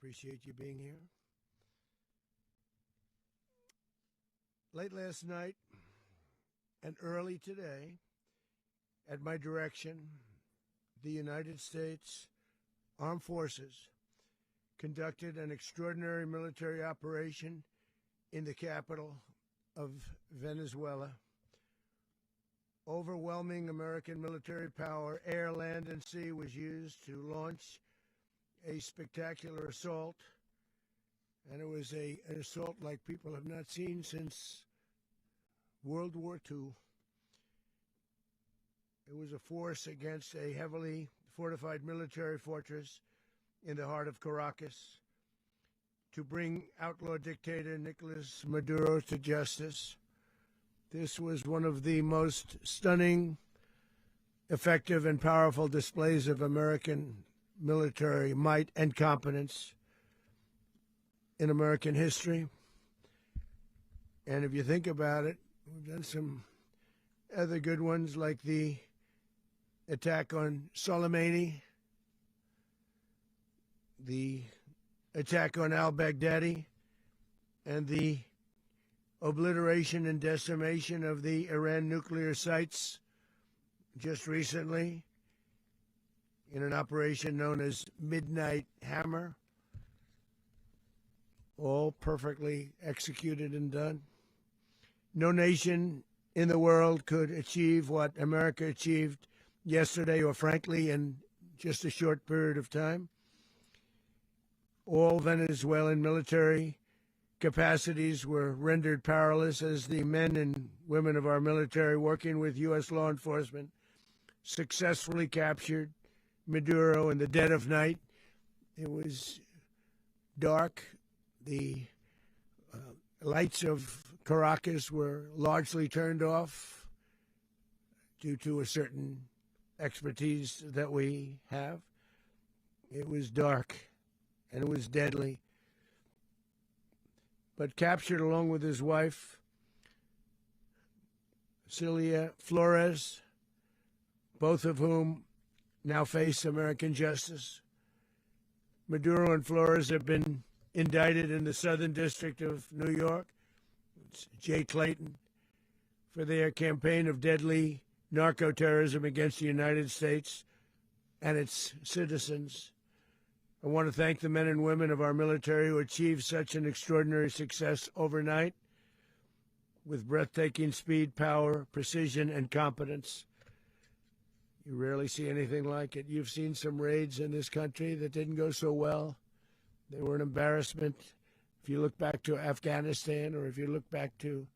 appreciate you being here. Late last night and early today, at my direction, the United States Armed Forces conducted an extraordinary military operation in the capital of Venezuela. Overwhelming American military power, air, land, and sea, was used to launch a spectacular assault, and it was an assault like people have not seen since World War II. It was a force against a heavily fortified military fortress in the heart of Caracas to bring outlaw dictator Nicolas Maduro to justice. This was one of the most stunning, effective, and powerful displays of American military might and competence in American history. And if you think about it, we've done some other good ones, like the attack on Soleimani, the attack on al-Baghdadi, and the obliteration and decimation of the Iran nuclear sites just recently in an operation known as Midnight Hammer, all perfectly executed and done. No nation in the world could achieve what America achieved yesterday, or frankly, in just a short period of time. All Venezuelan military capacities were rendered powerless as the men and women of our military, working with U.S. law enforcement, successfully captured Maduro in the dead of night. It was dark. The lights of Caracas were largely turned off due to a certain expertise that we have. It was dark and it was deadly. But captured along with his wife, Celia Flores, both of whom now face American justice. Maduro and Flores have been indicted in the Southern District of New York, it's Jay Clayton, for their campaign of deadly narco-terrorism against the United States and its citizens. I want to thank the men and women of our military who achieved such an extraordinary success overnight with breathtaking speed, power, precision, and competence. You rarely see anything like it. You've seen some raids in this country that didn't go so well. They were an embarrassment. If you look back to Afghanistan, or if you look back to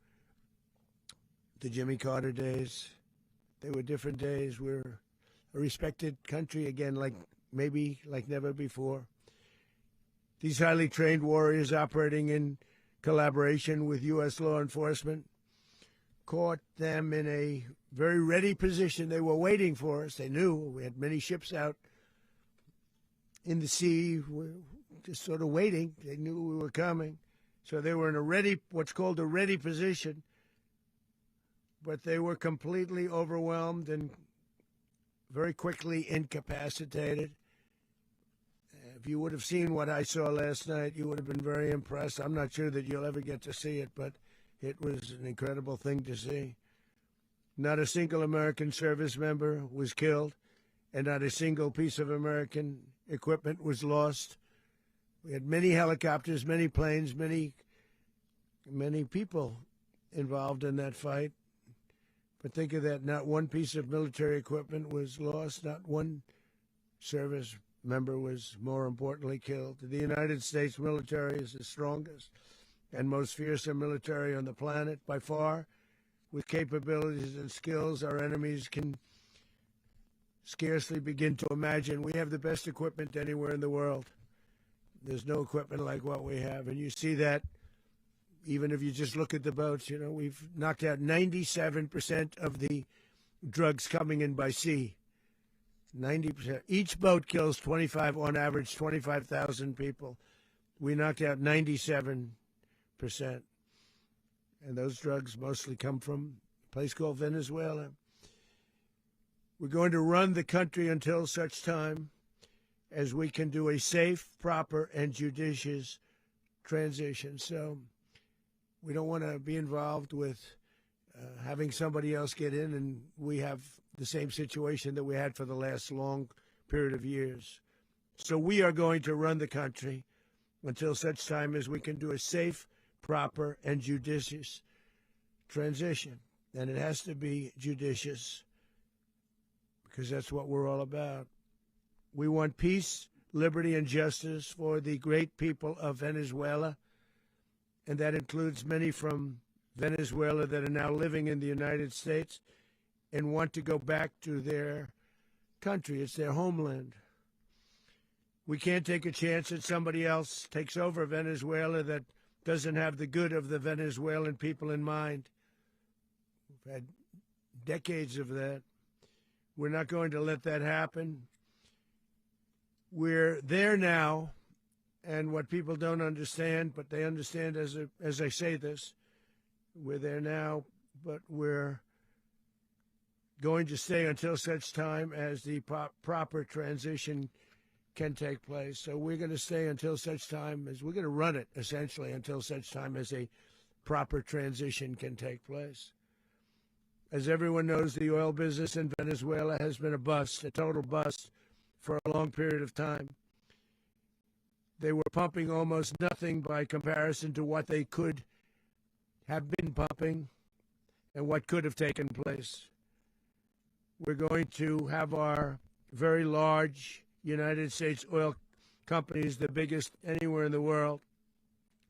the Jimmy Carter days, they were different days. We're a respected country again, like never before. These highly trained warriors, operating in collaboration with U.S. law enforcement, caught them in a very ready position. They were waiting for us. They knew we had many ships out in the sea, just sort of waiting. They knew we were coming. So they were in what's called a ready position. But they were completely overwhelmed and very quickly incapacitated. If you would have seen what I saw last night, you would have been very impressed. I'm not sure that you'll ever get to see it, but it was an incredible thing to see. Not a single American service member was killed, and not a single piece of American equipment was lost. We had many helicopters, many planes, many people involved in that fight. But think of that, not one piece of military equipment was lost, not one service member was, more importantly, killed. The United States military is the strongest and most fearsome military on the planet by far, with capabilities and skills our enemies can scarcely begin to imagine. We have the best equipment anywhere in the world. There's no equipment like what we have, and you see that even if you just look at the boats. You know, we've knocked out 97% of the drugs coming in by sea. 90%. Each boat kills on average, 25,000 people. We knocked out 97%. And those drugs mostly come from a place called Venezuela. We're going to run the country until such time as we can do a safe, proper, and judicious transition. So we don't want to be involved with having somebody else get in, and we have the same situation that we had for the last long period of years. So we are going to run the country until such time as we can do a safe, proper, and judicious transition. And it has to be judicious because that's what we're all about. We want peace, liberty, and justice for the great people of Venezuela, and that includes many from Venezuela that are now living in the United States and want to go back to their country. It's their homeland. We can't take a chance that somebody else takes over Venezuela that doesn't have the good of the Venezuelan people in mind. We've had decades of that. We're not going to let that happen. We're there now, and what people don't understand, but they understand as I say this, we're there now, but we're going to stay until such time as the proper transition can take place. So we're going to stay until such time as we're going to run it, essentially, until such time as a proper transition can take place. As everyone knows, the oil business in Venezuela has been a bust, a total bust, for a long period of time. They were pumping almost nothing by comparison to what they could have been pumping and what could have taken place. We're going to have our very large United States oil companies, the biggest anywhere in the world,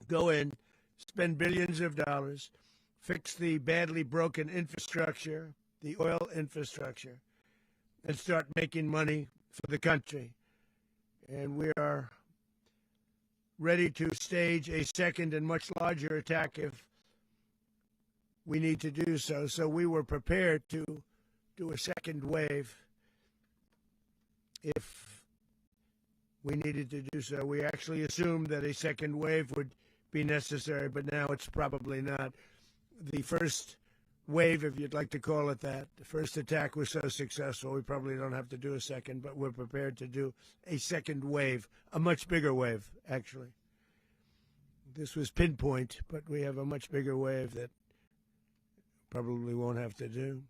go in, spend billions of dollars, fix the badly broken infrastructure, the oil infrastructure, and start making money for the country. And we are ready to stage a second and much larger attack if we need to do so. So we were prepared to do a second wave if we needed to do so. We actually assumed that a second wave would be necessary, but now it's probably not. The first wave, if you'd like to call it that, the first attack was so successful, we probably don't have to do a second, but we're prepared to do a second wave, a much bigger wave, actually. This was pinpoint, but we have a much bigger wave that probably won't have to do.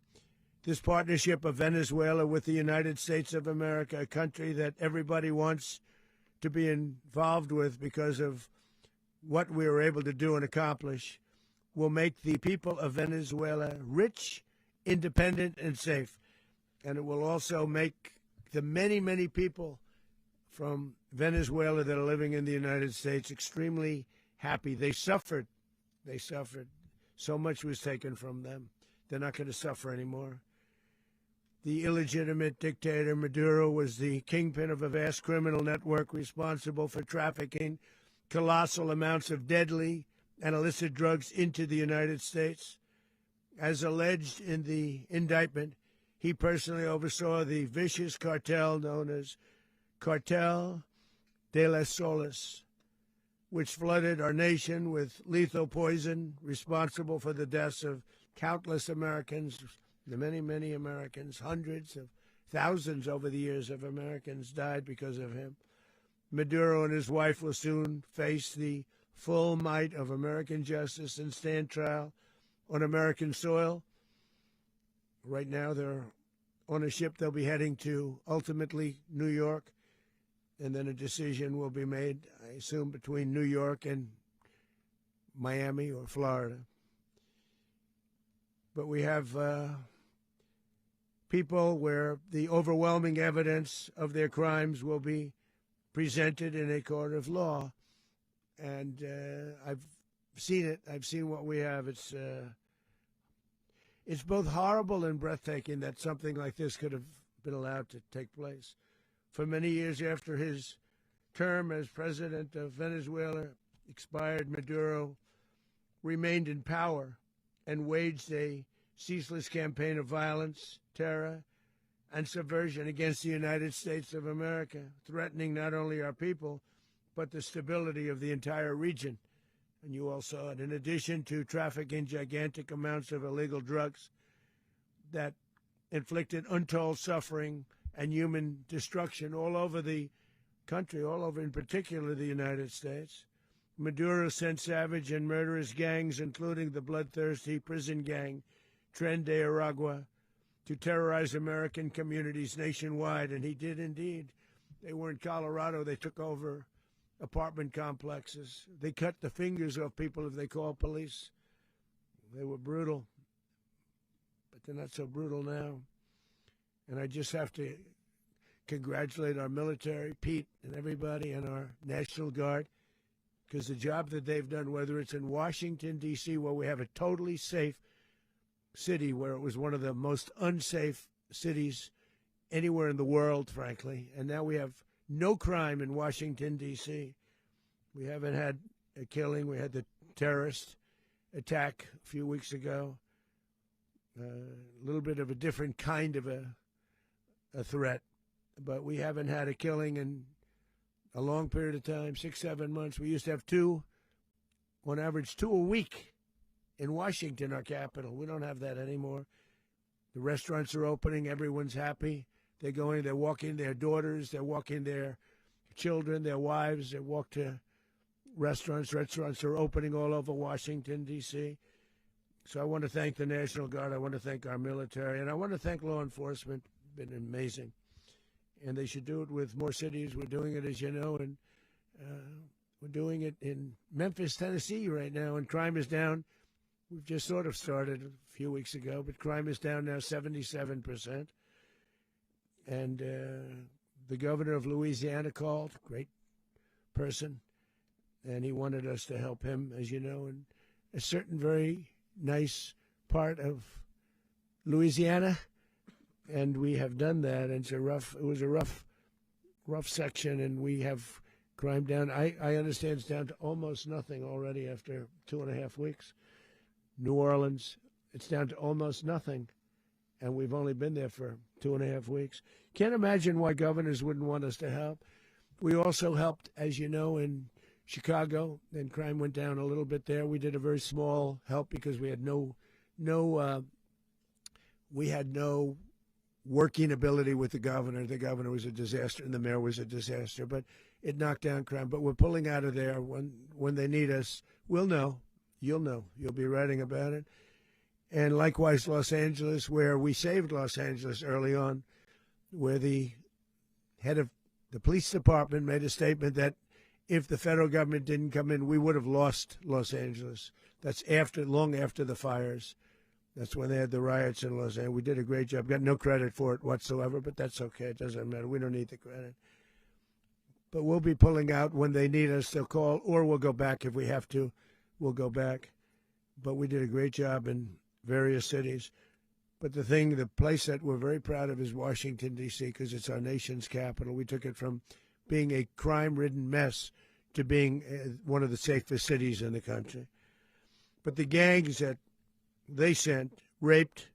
This partnership of Venezuela with the United States of America, a country that everybody wants to be involved with because of what we were able to do and accomplish, will make the people of Venezuela rich, independent, and safe. And it will also make the many, many people from Venezuela that are living in the United States extremely happy. They suffered. They suffered. So much was taken from them. They're not going to suffer anymore. The illegitimate dictator Maduro was the kingpin of a vast criminal network responsible for trafficking colossal amounts of deadly and illicit drugs into the United States. As alleged in the indictment, he personally oversaw the vicious cartel known as Cartel de las Solas, which flooded our nation with lethal poison, responsible for the deaths of countless Americans, the many, many Americans. Hundreds of thousands over the years of Americans died because of him. Maduro and his wife will soon face the full might of American justice and stand trial on American soil. Right now, they're on a ship. They'll be heading to, ultimately, New York, and then a decision will be made, I assume, between New York and Miami or Florida. But we have people where the overwhelming evidence of their crimes will be presented in a court of law. And I've seen it. I've seen what we have. It's both horrible and breathtaking that something like this could have been allowed to take place. For many years after his term as president of Venezuela expired, Maduro remained in power and waged a ceaseless campaign of violence, terror, and subversion against the United States of America, threatening not only our people, but the stability of the entire region. And you all saw it. In addition to trafficking gigantic amounts of illegal drugs that inflicted untold suffering and human destruction all over the country, all over, in particular the United States. Maduro sent savage and murderous gangs, including the bloodthirsty prison gang, Tren de Aragua, to terrorize American communities nationwide, and he did indeed. They were in Colorado. They took over apartment complexes. They cut the fingers off people if they called police. They were brutal, but they're not so brutal now. And I just have to congratulate our military, Pete and everybody, and our National Guard, because the job that they've done, whether it's in Washington, D.C., where we have a totally safe city, where it was one of the most unsafe cities anywhere in the world, frankly, and now we have no crime in Washington, D.C. We haven't had a killing. We had the terrorist attack a few weeks ago, a little bit of a different kind of a threat, but we haven't had a killing in a long period of time, 6-7 months. We used to have two, on average, 2 a week in Washington, our capital. We don't have that anymore. The restaurants are opening. Everyone's happy. They're going, they're walking their daughters, they're walking their children, their wives. They walk to restaurants. Restaurants are opening all over Washington, D.C. So I want to thank the National Guard. I want to thank our military. And I want to thank law enforcement. Been amazing. And they should do it with more cities. We're doing it, as you know, and we're doing it in Memphis, Tennessee right now, and crime is down. We've just sort of started a few weeks ago, but crime is down now 77%. And the governor of Louisiana called, great person, and he wanted us to help him, as you know, in a certain very nice part of Louisiana. And we have done that. And it was a rough section, and we have crime down. I understand it's down to almost nothing already after 2.5 weeks. New Orleans, it's down to almost nothing, and we've only been there for 2.5 weeks. Can't imagine why governors wouldn't want us to help. We also helped, as you know, in Chicago, and crime went down a little bit there. We did a very small help because we had no working ability with the governor. The governor was a disaster, and the mayor was a disaster, but it knocked down crime. But we're pulling out of there. When they need us, we'll know. You'll know. You'll be writing about it. And likewise, Los Angeles, where we saved Los Angeles early on, where the head of the police department made a statement that if the federal government didn't come in, we would have lost Los Angeles. That's long after the fires. That's when they had the riots in Los Angeles. We did a great job. Got no credit for it whatsoever, but that's okay. It doesn't matter. We don't need the credit. But we'll be pulling out when they need us. They'll call, or we'll go back if we have to. We'll go back. But we did a great job in various cities. But the place that we're very proud of is Washington, D.C., because it's our nation's capital. We took it from being a crime-ridden mess to being one of the safest cities in the country. But the gangs that they sent raped,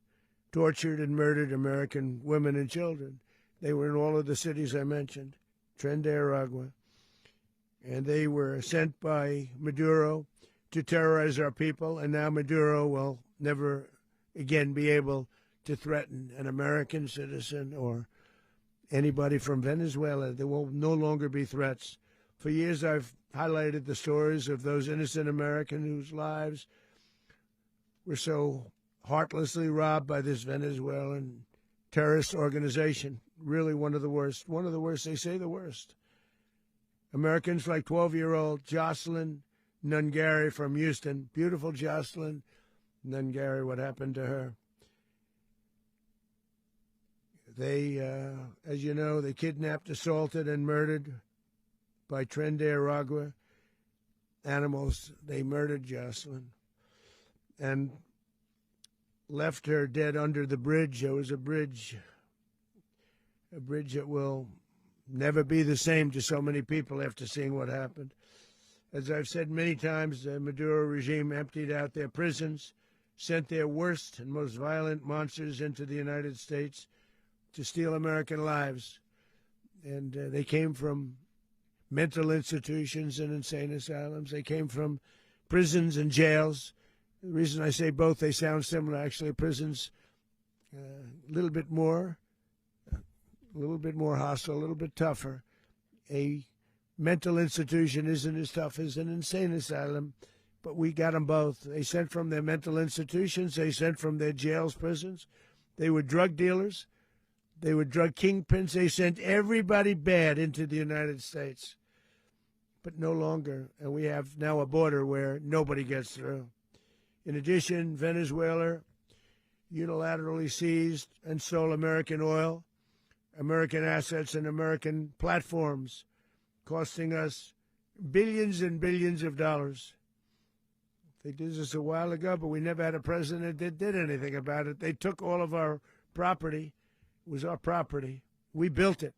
tortured, and murdered American women and children. They were in all of the cities I mentioned, Tren de Aragua. And they were sent by Maduro to terrorize our people, and now Maduro will never again be able to threaten an American citizen or anybody from Venezuela. There will no longer be threats. For years I've highlighted the stories of those innocent Americans whose lives were so heartlessly robbed by this Venezuelan terrorist organization. Really one of the worst. One of the worst, they say the worst. Americans like 12-year-old Jocelyn Nungary from Houston. Beautiful Jocelyn Nungary, what happened to her? They, as you know, they kidnapped, assaulted, and murdered by Tren de Aragua animals. They murdered Jocelyn and left her dead under the bridge. There was a bridge that will never be the same to so many people after seeing what happened. As I've said many times, the Maduro regime emptied out their prisons, sent their worst and most violent monsters into the United States to steal American lives. And they came from mental institutions and insane asylums. They came from prisons and jails. The reason I say both, they sound similar. Actually, prisons a little bit more hostile, a little bit tougher. a mental institution isn't as tough as an insane asylum, but we got them both. They sent from their mental institutions. They sent from their jails, prisons. They were drug dealers. They were drug kingpins. They sent everybody bad into the United States, but no longer. And we have now a border where nobody gets through. In addition, Venezuela unilaterally seized and stole American oil, American assets, and American platforms, costing us billions and billions of dollars. They did this a while ago, but we never had a president that did anything about it. They took all of our property. It was our property. We built it.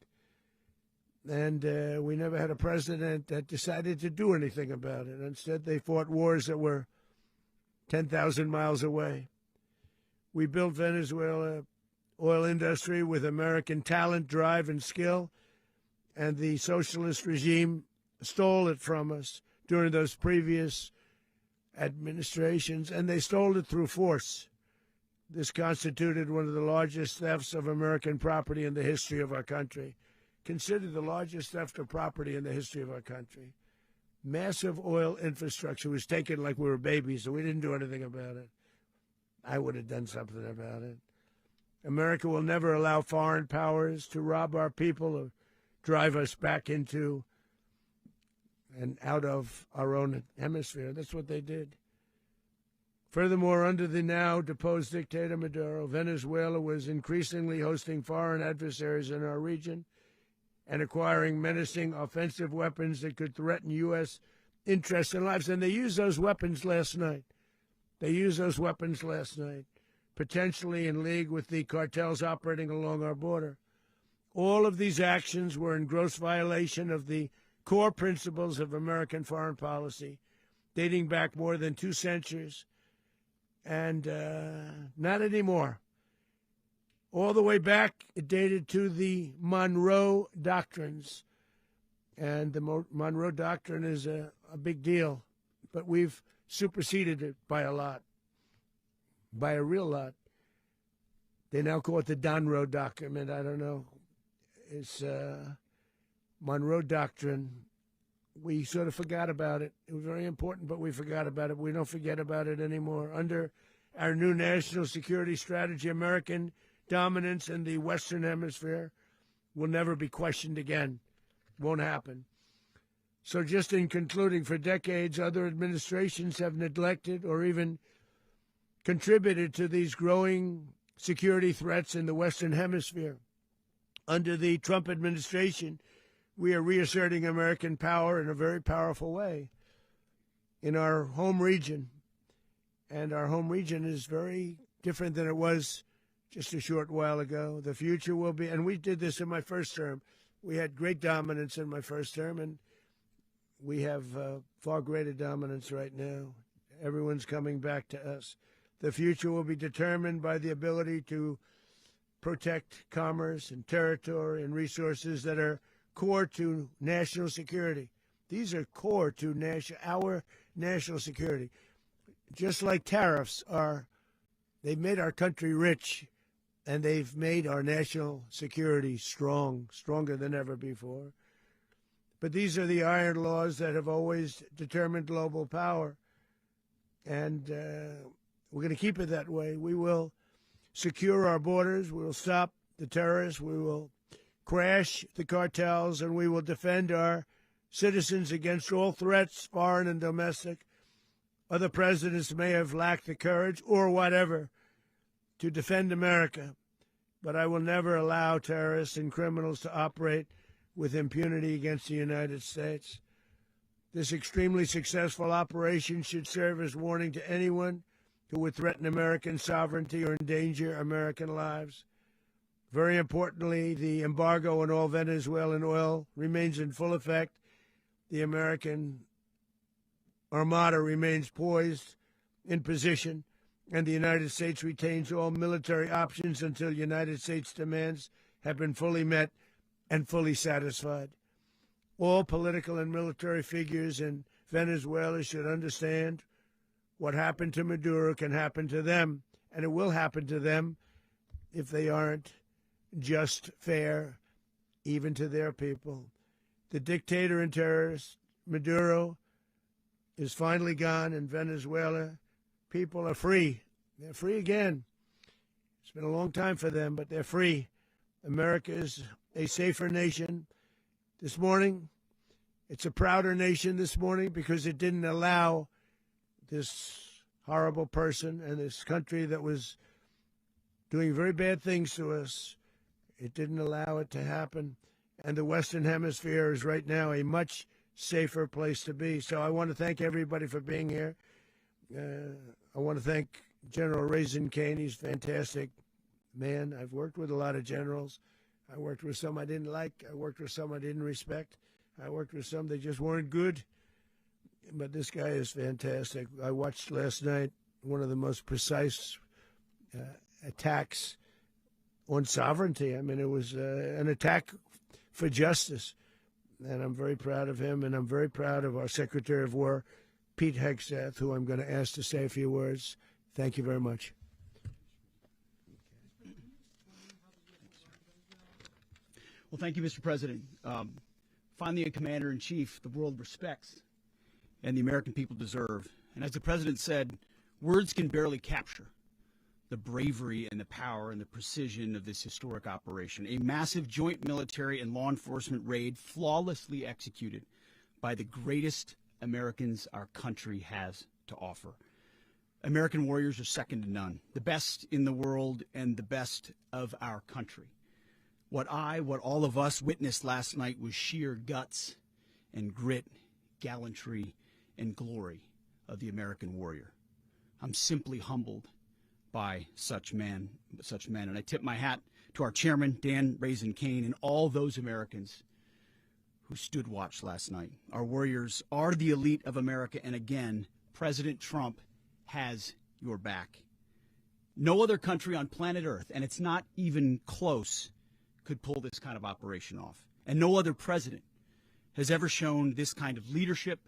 And we never had a president that decided to do anything about it. Instead, they fought wars that were 10,000 miles away. We built Venezuela oil industry with American talent, drive, and skill, and the socialist regime stole it from us during those previous administrations, and they stole it through force. This constituted one of the largest thefts of American property in the history of our country. Considered the largest theft of property in the history of our country. Massive oil infrastructure was taken like we were babies, and we didn't do anything about it. I would have done something about it. America will never allow foreign powers to rob our people or drive us back into and out of our own hemisphere. That's what they did. Furthermore, under the now deposed dictator Maduro, Venezuela was increasingly hosting foreign adversaries in our region and acquiring menacing offensive weapons that could threaten U.S. interests and lives. And they used those weapons last night. Potentially in league with the cartels operating along our border. All of these actions were in gross violation of the core principles of American foreign policy, dating back more than 2 centuries, and not anymore. All the way back, it dated to the Monroe Doctrines, and the Monroe Doctrine is a big deal, but we've superseded it by a lot, by a real lot. They now call it the Donroe Document. I don't know. It's Monroe Doctrine. We sort of forgot about it. It was very important, but we forgot about it. We don't forget about it anymore. Under our new national security strategy, American dominance in the Western Hemisphere will never be questioned again. Won't happen. So just in concluding, for decades, other administrations have neglected or even contributed to these growing security threats in the Western Hemisphere. Under the Trump administration, we are reasserting American power in a very powerful way in our home region. And our home region is very different than it was just a short while ago. The future will be, and we did this in my first term. We had great dominance in my first term, and we have far greater dominance right now. Everyone's coming back to us. The future will be determined by the ability to protect commerce and territory and resources that are core to national security. These are core to our national security. Just like tariffs are, they've made our country rich, and they've made our national security strong, stronger than ever before. But these are the iron laws that have always determined global power, and we're going to keep it that way. We will secure our borders. We will stop the terrorists. We will crash the cartels, and we will defend our citizens against all threats, foreign and domestic. Other presidents may have lacked the courage or whatever to defend America, but I will never allow terrorists and criminals to operate with impunity against the United States. This extremely successful operation should serve as warning to anyone who would threaten American sovereignty or endanger American lives. Very importantly, the embargo on all Venezuelan oil remains in full effect. The American Armada remains poised in position, and the United States retains all military options until United States demands have been fully met and fully satisfied. All political and military figures in Venezuela should understand what happened to Maduro can happen to them, and it will happen to them if they aren't just fair, even to their people. The dictator and terrorist, Maduro, is finally gone in Venezuela. People are free. They're free again. It's been a long time for them, but they're free. America is a safer nation. This morning, it's a prouder nation this morning because it didn't allow this horrible person and this country that was doing very bad things to us. It didn't allow it to happen. And the Western Hemisphere is right now a much safer place to be. So I want to thank everybody for being here. I want to thank General Raisin Kane. He's a fantastic man. I've worked with a lot of generals. I worked with some I didn't like. I worked with some I didn't respect. I worked with some that just weren't good. But this guy is fantastic. I watched last night one of the most precise attacks on sovereignty. I mean, it was an attack for justice. And I'm very proud of him, and I'm very proud of our Secretary of War, Pete Hegseth, who I'm going to ask to say a few words. Thank you very much. Well, thank you, Mr. President. Finally, a commander-in-chief the world respects and the American people deserve. And as the President said, words can barely capture the bravery and the power and the precision of this historic operation. A massive joint military and law enforcement raid flawlessly executed by the greatest Americans our country has to offer. American warriors are second to none, the best in the world and the best of our country. What all of us witnessed last night was sheer guts and grit, gallantry, and glory of the American warrior. I'm simply humbled by such men. And I tip my hat to our chairman, Dan Raisin Kane, and all those Americans who stood watch last night. Our warriors are the elite of America, and again, President Trump has your back. No other country on planet Earth, and it's not even close, could pull this kind of operation off. And no other president has ever shown this kind of leadership,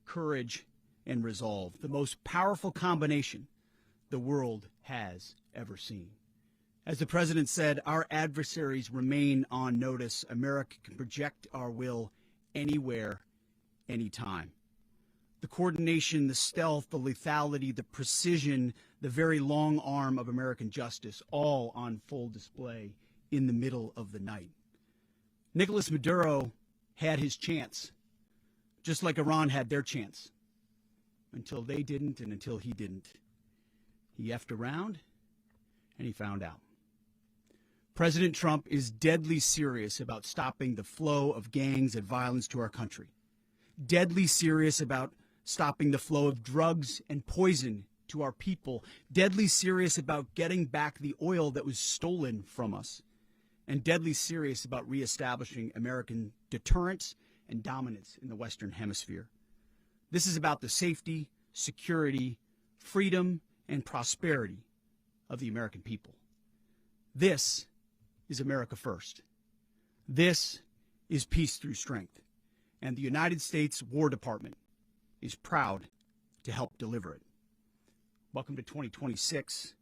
courage, and resolve, the most powerful combination the world has ever seen. As the President said, our adversaries remain on notice. America can project our will anywhere, anytime. The coordination, the stealth, the lethality, the precision, the very long arm of American justice, all on full display in the middle of the night. Nicolas Maduro had his chance, just like Iran had their chance, until they didn't and until he didn't. He effed around, and he found out. President Trump is deadly serious about stopping the flow of gangs and violence to our country, deadly serious about stopping the flow of drugs and poison to our people, deadly serious about getting back the oil that was stolen from us, and deadly serious about reestablishing American deterrence and dominance in the Western Hemisphere. This is about the safety, security, freedom, and prosperity of the American people. This is America first. This is peace through strength. And the United States War Department is proud to help deliver it. Welcome to 2026.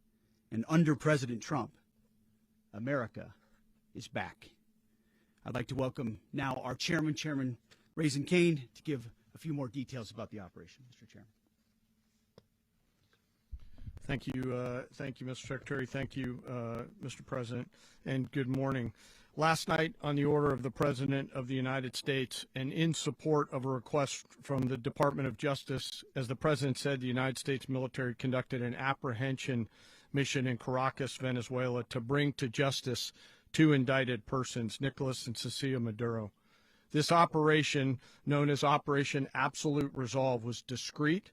And under President Trump, America is back. I'd like to welcome now our chairman, Chairman Raisin Kane, to give a few more details about the operation. Mr. Chairman. Thank you, Mr. Secretary. Thank you, Mr. President, and good morning. Last night, on the order of the President of the United States and in support of a request from the Department of Justice, as the President said, the United States military conducted an apprehension mission in Caracas, Venezuela, to bring to justice two indicted persons, Nicolas and Cecilia Maduro. This operation, known as Operation Absolute Resolve, was discreet,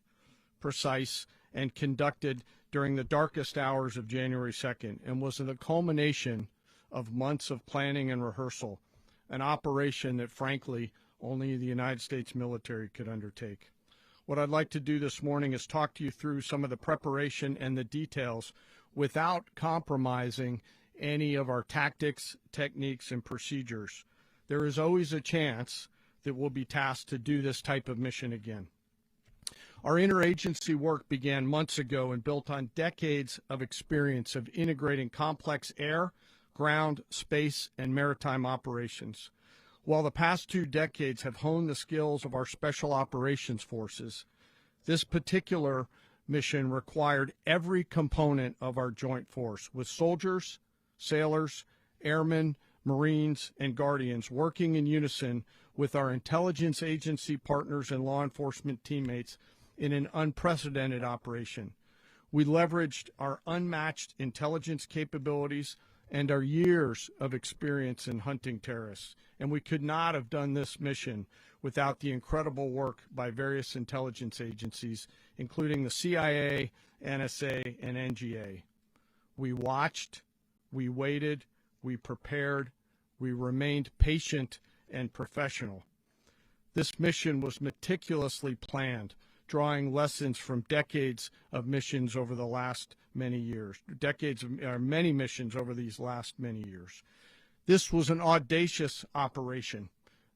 precise, and conducted during the darkest hours of January 2nd and was the culmination of months of planning and rehearsal, an operation that, frankly, only the United States military could undertake. What I'd like to do this morning is talk to you through some of the preparation and the details without compromising any of our tactics, techniques, and procedures. There is always a chance that we'll be tasked to do this type of mission again. Our interagency work began months ago and built on decades of experience of integrating complex air, ground, space, and maritime operations. While the past 2 decades have honed the skills of our special operations forces, this particular mission required every component of our joint force, with soldiers, sailors, airmen, Marines, and Guardians working in unison with our intelligence agency partners and law enforcement teammates in an unprecedented operation. We leveraged our unmatched intelligence capabilities and our years of experience in hunting terrorists, and we could not have done this mission without the incredible work by various intelligence agencies, including the CIA, NSA, and NGA. We watched, we waited, we prepared, we remained patient and professional. This mission was meticulously planned, drawing lessons from decades of missions over the last many years, many missions over these last many years. This was an audacious operation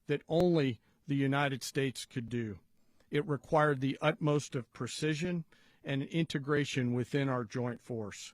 that only the United States could do. It required the utmost of precision and integration within our joint force.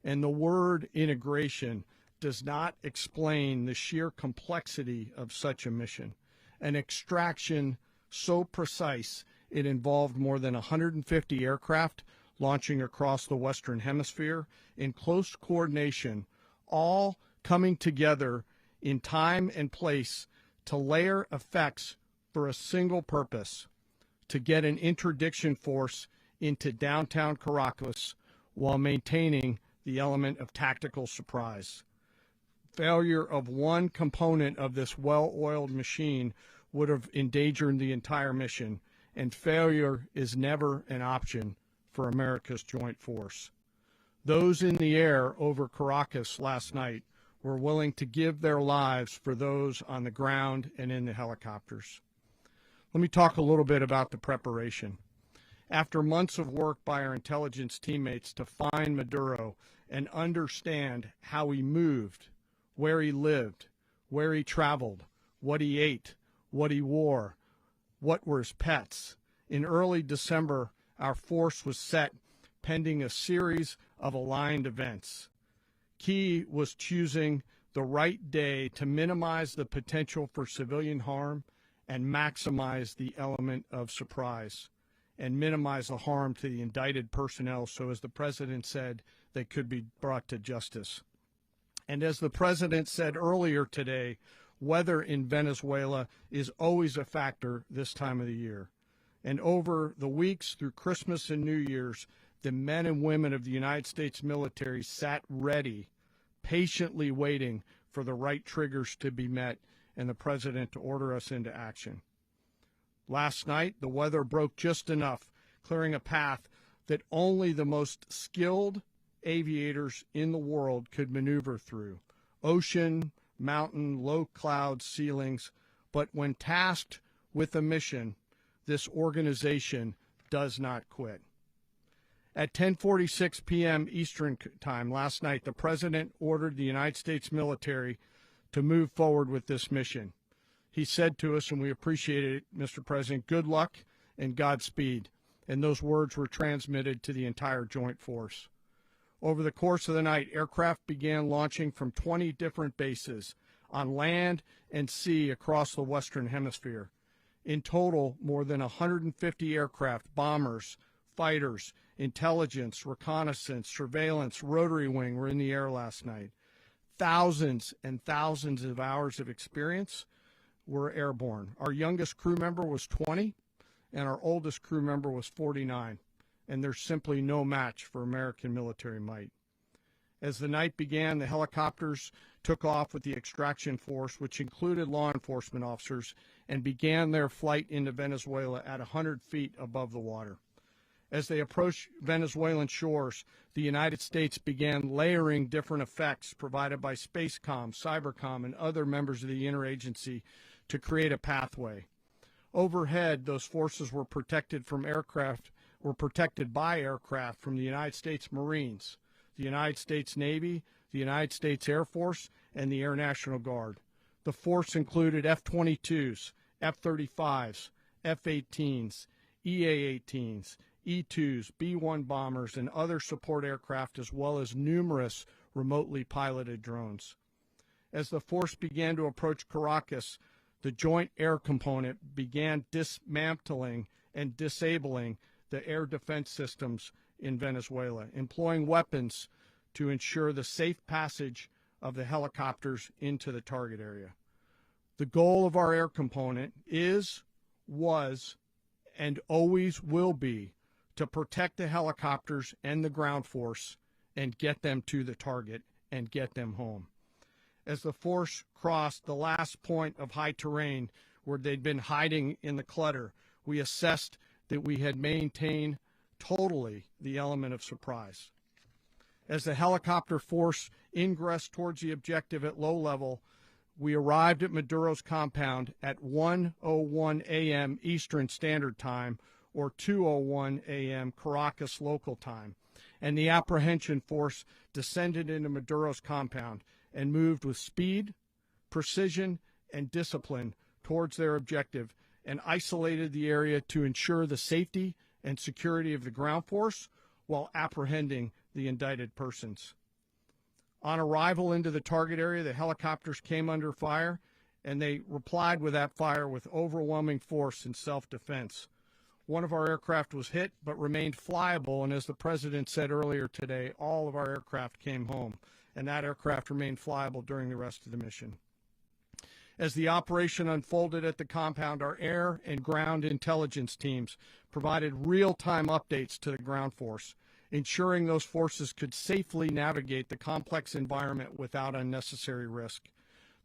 And the word integration does not explain the sheer complexity of such a mission. An extraction so precise it involved more than 150 aircraft launching across the Western Hemisphere in close coordination, all coming together in time and place to layer effects for a single purpose: to get an interdiction force into downtown Caracas while maintaining the element of tactical surprise. Failure of one component of this well-oiled machine would have endangered the entire mission, and failure is never an option for America's joint force. Those in the air over Caracas last night were willing to give their lives for those on the ground and in the helicopters. Let me talk a little bit about the preparation. After months of work by our intelligence teammates to find Maduro and understand how he moved, where he lived, where he traveled, what he ate, what he wore, what were his pets, in early December, our force was set pending a series of aligned events. Key was choosing the right day to minimize the potential for civilian harm and maximize the element of surprise, and minimize the harm to the indicted personnel so, as the president said, they could be brought to justice. And as the president said earlier today, weather in Venezuela is always a factor this time of the year. And over the weeks through Christmas and New Year's, the men and women of the United States military sat ready, patiently waiting for the right triggers to be met and the president to order us into action. Last night, the weather broke just enough, clearing a path that only the most skilled aviators in the world could maneuver through. Ocean, mountain, low cloud ceilings, but when tasked with a mission, this organization does not quit. At 10:46 p.m. Eastern Time last night, the president ordered the United States military to move forward with this mission. He said to us, and we appreciate it, Mr. President, good luck and Godspeed. And those words were transmitted to the entire joint force. Over the course of the night, aircraft began launching from 20 different bases on land and sea across the Western Hemisphere. In total, more than 150 aircraft, bombers, fighters, intelligence, reconnaissance, surveillance, rotary wing were in the air last night. Thousands and thousands of hours of experience were airborne. Our youngest crew member was 20, and our oldest crew member was 49, and there's simply no match for American military might. As the night began, the helicopters took off with the extraction force, which included law enforcement officers, and began their flight into Venezuela at 100 feet above the water. As they approached Venezuelan shores, the United States began layering different effects provided by Spacecom, Cybercom, and other members of the interagency to create a pathway. Overhead, those forces were protected by aircraft from the United States Marines, the United States Navy, the United States Air Force, and the Air National Guard. The force included F-22s, F-35s, F-18s, EA-18s, E-2s, B-1 bombers, and other support aircraft, as well as numerous remotely piloted drones. As the force began to approach Caracas, the Joint Air Component began dismantling and disabling the air defense systems in Venezuela, employing weapons to ensure the safe passage of the helicopters into the target area. The goal of our air component is, was, and always will be to protect the helicopters and the ground force and get them to the target and get them home. As the force crossed the last point of high terrain where they'd been hiding in the clutter, we assessed that we had maintained totally the element of surprise. As the helicopter force ingressed towards the objective at low level, we arrived at Maduro's compound at 1:01 a.m. Eastern Standard Time, or 2:01 a.m. Caracas local time, and the apprehension force descended into Maduro's compound and moved with speed, precision, and discipline towards their objective and isolated the area to ensure the safety and security of the ground force while apprehending the indicted persons. On arrival into the target area, the helicopters came under fire, and they replied with that fire with overwhelming force in self-defense. One of our aircraft was hit but remained flyable, and as the President said earlier today, all of our aircraft came home, and that aircraft remained flyable during the rest of the mission. As the operation unfolded at the compound, our air and ground intelligence teams provided real-time updates to the ground force, ensuring those forces could safely navigate the complex environment without unnecessary risk.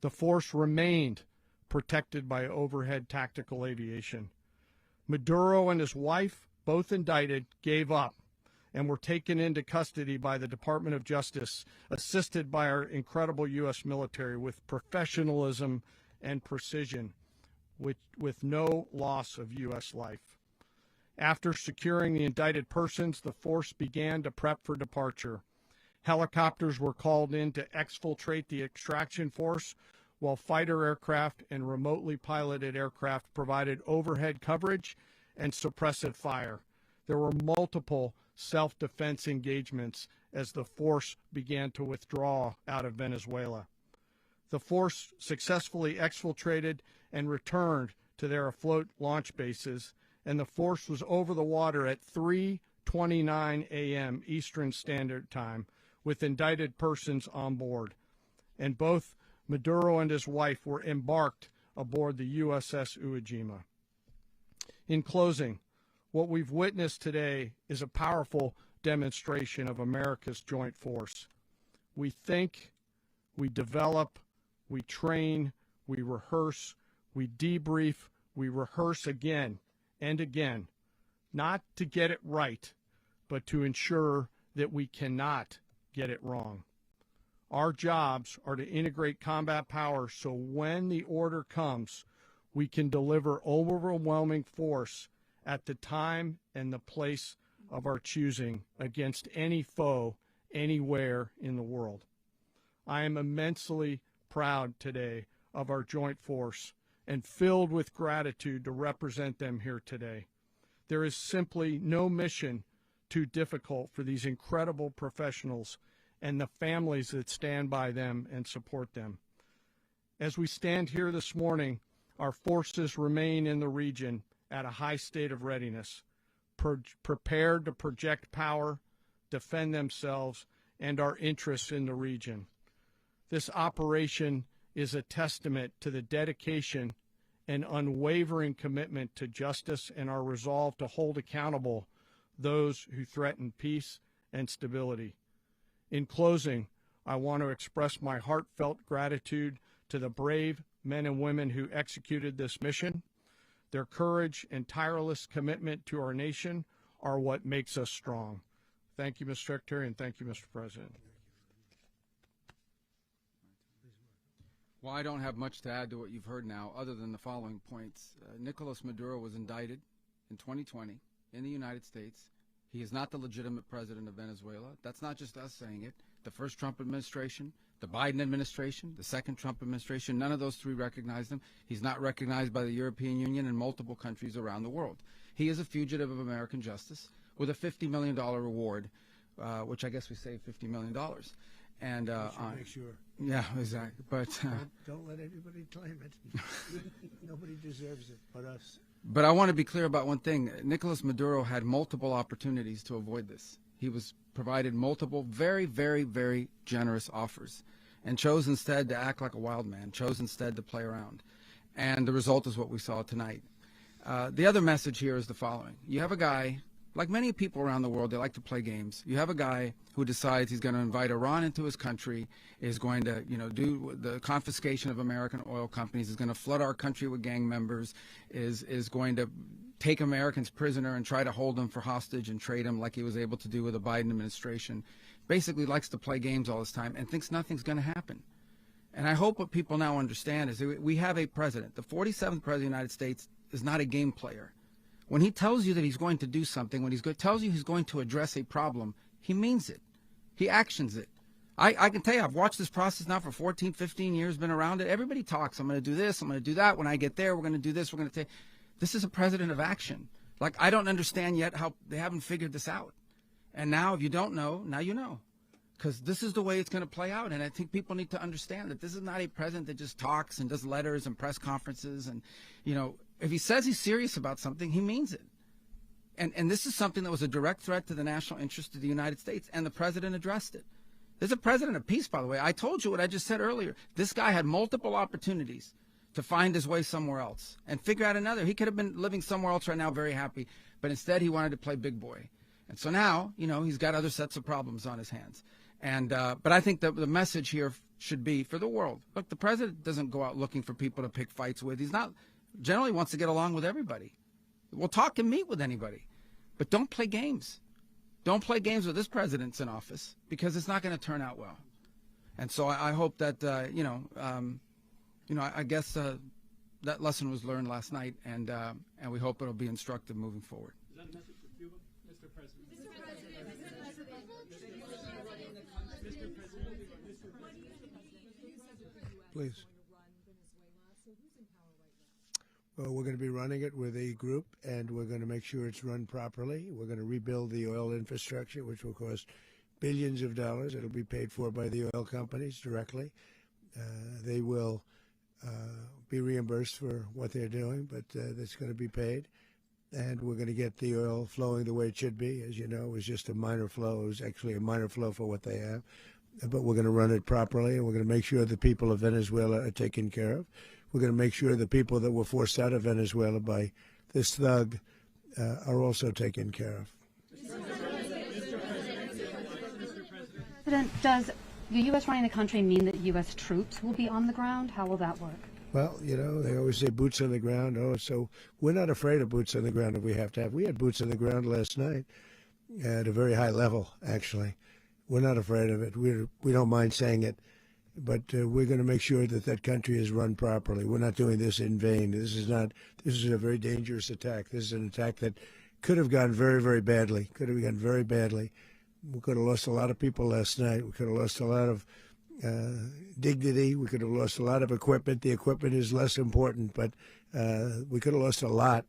The force remained protected by overhead tactical aviation. Maduro and his wife, both indicted, gave up and were taken into custody by the Department of Justice, assisted by our incredible U.S. military with professionalism and precision, with no loss of U.S. life. After securing the indicted persons, the force began to prep for departure. Helicopters were called in to exfiltrate the extraction force, while fighter aircraft and remotely piloted aircraft provided overhead coverage and suppressive fire. There were multiple self-defense engagements as the force began to withdraw out of Venezuela. The force successfully exfiltrated and returned to their afloat launch bases, and the force was over the water at 3:29 a.m. Eastern Standard Time with indicted persons on board. And both Maduro and his wife were embarked aboard the USS Iwo Jima. In closing, what we've witnessed today is a powerful demonstration of America's joint force. We think, we develop, we train, we rehearse, we debrief, we rehearse again and again, not to get it right, but to ensure that we cannot get it wrong. Our jobs are to integrate combat power so when the order comes, we can deliver overwhelming force at the time and the place of our choosing against any foe anywhere in the world. I am immensely proud today of our joint force and filled with gratitude to represent them here today. There is simply no mission too difficult for these incredible professionals and the families that stand by them and support them. As we stand here this morning, our forces remain in the region at a high state of readiness, prepared to project power, defend themselves, and our interests in the region. This operation is a testament to the dedication and unwavering commitment to justice and our resolve to hold accountable those who threaten peace and stability. In closing, I want to express my heartfelt gratitude to the brave men and women who executed this mission. Their courage and tireless commitment to our nation are what makes us strong. Thank you, Mr. Secretary, and thank you, Mr. President. Well, I don't have much to add to what you've heard now, other than the following points. Nicolas Maduro was indicted in 2020 in the United States. He is not the legitimate president of Venezuela. That's not just us saying it. The first Trump administration, the Biden administration, the second Trump administration, none of those three recognized him. He's not recognized by the European Union and multiple countries around the world. He is a fugitive of American justice with a $50 million reward, which I guess we saved $50 million. And make sure. yeah, exactly. But Don't let anybody claim it. Nobody deserves it but us. But I want to be clear about one thing. Nicolas Maduro had multiple opportunities to avoid this. He was provided multiple very, very, very generous offers and chose instead to act like a wild man, chose instead to play around. And the result is what we saw tonight. The other message here is the following. You have a guy, like many people around the world, they like to play games. You have a guy who decides he's going to invite Iran into his country, is going to, do the confiscation of American oil companies, is going to flood our country with gang members, is going to take Americans prisoner and try to hold them for hostage and trade them like he was able to do with the Biden administration. Basically likes to play games all this time and thinks nothing's going to happen. And I hope what people now understand is that we have a president. The 47th president of the United States is not a game player. When he tells you that he's going to do something, when tells you he's going to address a problem, he means it. He actions it. I can tell you, I've watched this process now for 14, 15 years, been around it. Everybody talks. I'm going to do this. I'm going to do that. When I get there, we're going to do this. We're going to take. This is a president of action. Like, I don't understand yet how they haven't figured this out. And now, if you don't know, now you know. Because this is the way it's going to play out. And I think people need to understand that this is not a president that just talks and does letters and press conferences. And, if he says he's serious about something, he means it. And this is something that was a direct threat to the national interest of the United States, and the president addressed it. There's a president of peace, by the way. I told you what I just said earlier. This guy had multiple opportunities to find his way somewhere else and figure out another. He could have been living somewhere else right now very happy, but instead he wanted to play big boy. And so now, he's got other sets of problems on his hands. And but I think the message here should be for the world. Look, the president doesn't go out looking for people to pick fights with. He's not generally wants to get along with everybody. We'll talk and meet with anybody, but don't play games. Don't play games with this president's in office, because it's not going to turn out well. And so I hope that I guess that lesson was learned last night, and we hope it'll be instructive moving forward. Is that a message for Cuba, Mr. President? Please. Well, we're going to be running it with a group, and we're going to make sure it's run properly. We're going to rebuild the oil infrastructure, which will cost billions of dollars. It'll be paid for by the oil companies directly. They will be reimbursed for what they're doing, but that's going to be paid. And we're going to get the oil flowing the way it should be. As you know, it was just a minor flow. It was actually a minor flow for what they have. But we're going to run it properly, and we're going to make sure the people of Venezuela are taken care of. We're going to make sure the people that were forced out of Venezuela by this thug are also taken care of. President, does the U.S. running the country mean that U.S. troops will be on the ground? How will that work? Well, they always say boots on the ground. Oh, so we're not afraid of boots on the ground if we have to have. We had boots on the ground last night at a very high level, actually. We're not afraid of it. We don't mind saying it. But we're going to make sure that that country is run properly. We're not doing this in vain. This is a very dangerous attack. This is an attack that could have gone very, very badly. Could have gone very badly. We could have lost a lot of people last night. We could have lost a lot of dignity. We could have lost a lot of equipment. The equipment is less important, but we could have lost a lot.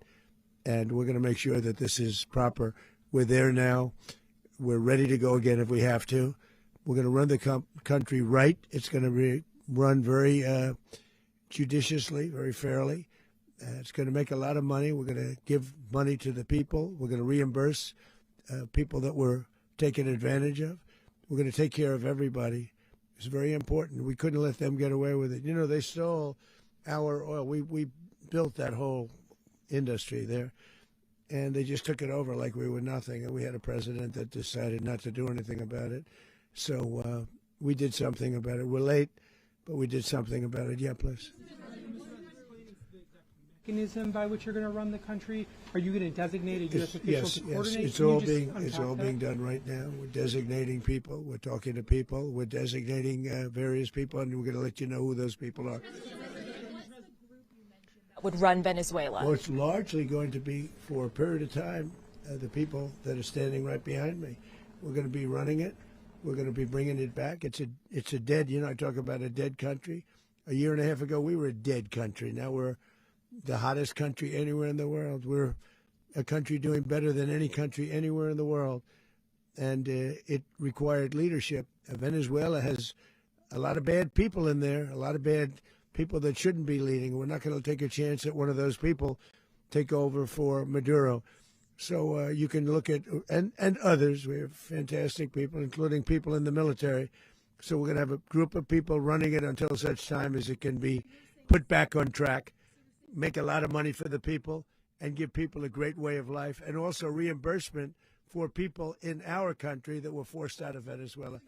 And we're going to make sure that this is proper. We're there now. We're ready to go again if we have to. We're going to run the country right. It's going to be run very judiciously, very fairly. It's going to make a lot of money. We're going to give money to the people. We're going to reimburse people that were taken advantage of. We're going to take care of everybody. It's very important. We couldn't let them get away with it. They stole our oil. We built that whole industry there, and they just took it over like we were nothing. And we had a president that decided not to do anything about it. So we did something about it. We're late, but we did something about it. Yeah, please. Mechanism by which you're going to run the country? Are you going to designate a U.S. official to coordinate? It's all being done right now. We're designating people. We're talking to people. We're designating various people, and we're going to let you know who those people are. Would run Venezuela? Well, it's largely going to be for a period of time the people that are standing right behind me. We're going to be running it. We're going to be bringing it back. It's a dead, I talk about a dead country. A year and a half ago, we were a dead country. Now we're the hottest country anywhere in the world. We're a country doing better than any country anywhere in the world. And it required leadership. Venezuela has a lot of bad people in there, a lot of bad people that shouldn't be leading. We're not going to take a chance that one of those people take over for Maduro. So you can look at, and others, we have fantastic people, including people in the military. So we're going to have a group of people running it until such time as it can be put back on track, make a lot of money for the people, and give people a great way of life, and also reimbursement for people in our country that were forced out of Venezuela.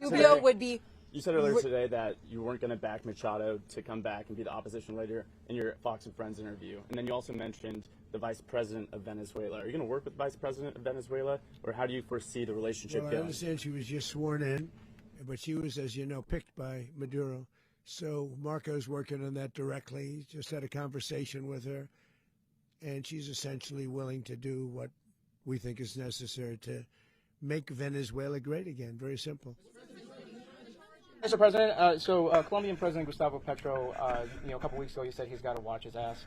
Rubio would be. You said earlier today that you weren't going to back Machado to come back and be the opposition leader in your Fox and Friends interview. And then you also mentioned the vice president of Venezuela. Are you going to work with the vice president of Venezuela, or how do you foresee the relationship going? I understand she was just sworn in, but she was, as you know, picked by Maduro. So Marco's working on that directly. He just had a conversation with her, and she's essentially willing to do what we think is necessary to make Venezuela great again. Very simple. Mr. President, Colombian President Gustavo Petro, a couple weeks ago, he said he's got to watch his ass.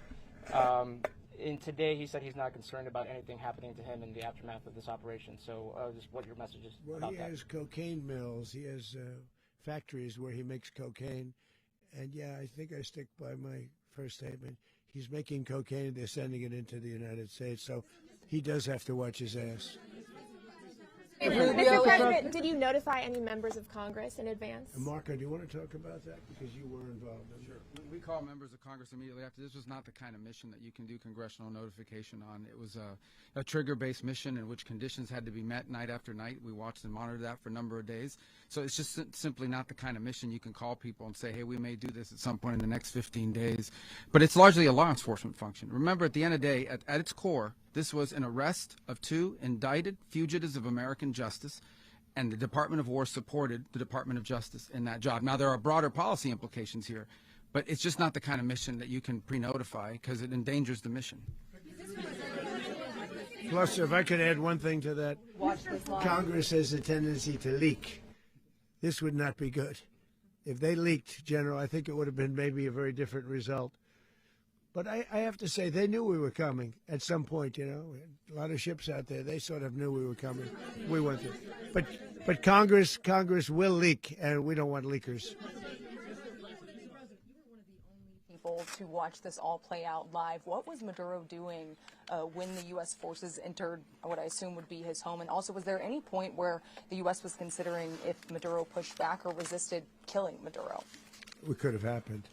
And today he said he's not concerned about anything happening to him in the aftermath of this operation. So just what your message is about that. Well, he has cocaine mills. He has factories where he makes cocaine. And, yeah, I think I stick by my first statement. He's making cocaine. They're sending it into the United States. So he does have to watch his ass. Mr. President, did you notify any members of Congress in advance? Marco, do you want to talk about that? Because you were involved in it. Sure. We call members of Congress immediately after. This was not the kind of mission that you can do congressional notification on. It was a trigger-based mission in which conditions had to be met night after night. We watched and monitored that for a number of days. So it's just simply not the kind of mission you can call people and say, hey, we may do this at some point in the next 15 days. But it's largely a law enforcement function. Remember, at the end of the day, at its core, this was an arrest of 2 indicted fugitives of American justice, and the Department of War supported the Department of Justice in that job. Now, there are broader policy implications here, but it's just not the kind of mission that you can pre-notify because it endangers the mission. Plus, if I could add one thing to that, Congress has a tendency to leak. This would not be good. If they leaked, General, I think it would have been maybe a very different result. But I have to say, they knew we were coming at some point, you know. A lot of ships out there, they sort of knew we were coming. We went there. But Congress will leak, and we don't want leakers. People to watch this all play out live. What was Maduro doing when the U.S. forces entered what I assume would be his home? And also, was there any point where the U.S. was considering if Maduro pushed back or resisted killing Maduro? It could have happened.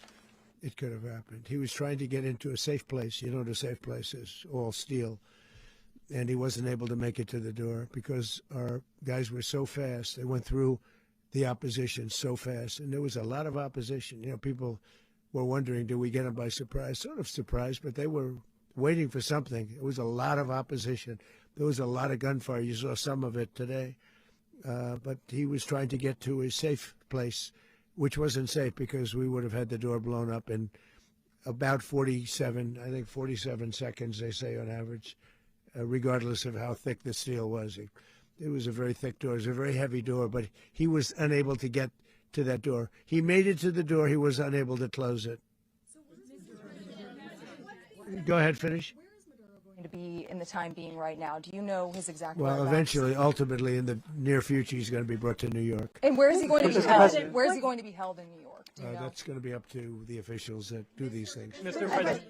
It could have happened. He was trying to get into a safe place. You know what a safe place is, all steel. And he wasn't able to make it to the door because our guys were so fast. They went through the opposition so fast. And there was a lot of opposition. You know, people were wondering, do we get them by surprise? Sort of surprised, but they were waiting for something. It was a lot of opposition. There was a lot of gunfire. You saw some of it today. But he was trying to get to a safe place, which wasn't safe because we would have had the door blown up in about 47 seconds, they say on average, regardless of how thick the steel was. It was a very thick door. It was a very heavy door, but he was unable to get to that door. He made it to the door. He was unable to close it. Go ahead, finish. To be in the time being right now. Do you know his exact Well, eventually, ultimately, in the near future, he's going to be brought to New York. And where is he going to be held? Where is he going to be held in New York? Do you know? That's going to be up to the officials that do these things. Mr. President,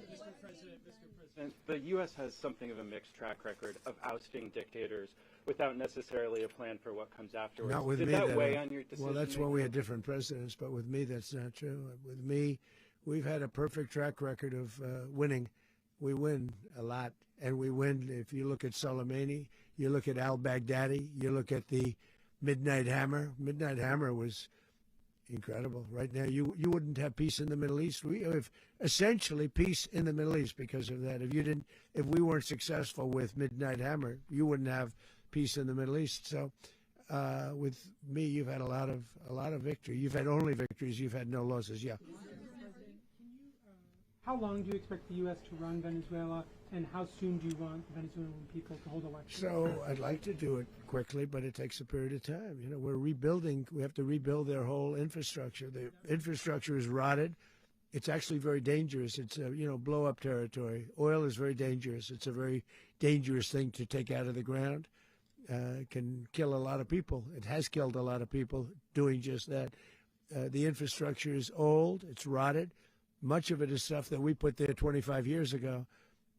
the U.S. has something of a mixed track record of ousting dictators without necessarily a plan for what comes afterwards. Not with Did me. that weigh on your decision? Well, that's when we had different presidents, but with me, that's not true. With me, we've had a perfect track record of winning. We win a lot. And we win, if you look at Soleimani, you look at al-Baghdadi, you look at the Midnight Hammer. Midnight Hammer was incredible. Right now, you wouldn't have peace in the Middle East. We have essentially peace in the Middle East because of that. If we weren't successful with Midnight Hammer, you wouldn't have peace in the Middle East. So with me, you've had a lot of victory. You've had only victories. You've had no losses. Yeah. How long do you expect the U.S. to run Venezuela, and how soon do you want the Venezuelan people to hold elections? So I'd like to do it quickly, but it takes a period of time. You know, we're rebuilding. We have to rebuild their whole infrastructure. The infrastructure is rotted. It's actually very dangerous. It's blow-up territory. Oil is very dangerous. It's a very dangerous thing to take out of the ground. can kill a lot of people. It has killed a lot of people doing just that. The infrastructure is old. It's rotted. Much of it is stuff that we put there 25 years ago,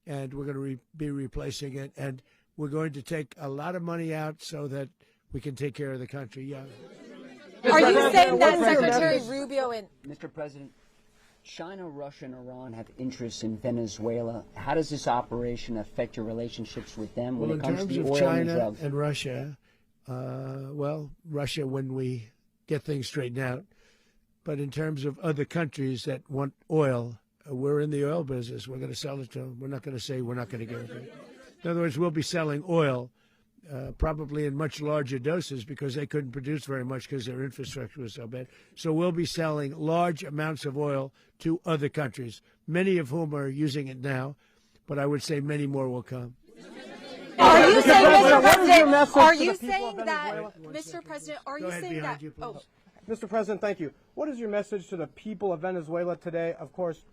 and we're going to be replacing it. And we're going to take a lot of money out so that we can take care of the country. Yeah. Are you saying that Secretary Rubio and Mr. President, China, Russia, and Iran have interests in Venezuela. How does this operation affect your relationships with them when it comes to the oil and drugs? In terms of China and Russia, Russia when we get things straightened out. But in terms of other countries that want oil, we're in the oil business. We're going to sell it to them. We're not going to say we're not going to give it. In other words, we'll be selling oil probably in much larger doses because they couldn't produce very much because their infrastructure was so bad. So we'll be selling large amounts of oil to other countries, many of whom are using it now, but I would say many more will come. Are you saying, Mr. President, are you saying that, Mr. President, are you saying that, Mr. President, thank you. What is your message to the people of Venezuela today? Of course,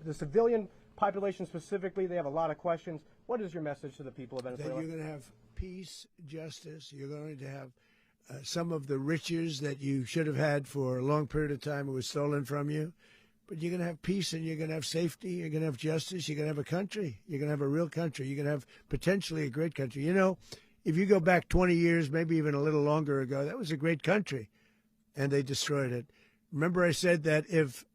the civilian population specifically, they have a lot of questions. What is your message to the people of Venezuela? That you're going to have peace, justice. You're going to have some of the riches that you should have had for a long period of time. It was stolen from you. But you're going to have peace and you're going to have safety. You're going to have justice. You're going to have a country. You're going to have a real country. You're going to have potentially a great country. You know, if you go back 20 years, maybe even a little longer ago, that was a great country. And they destroyed it. Remember I said that if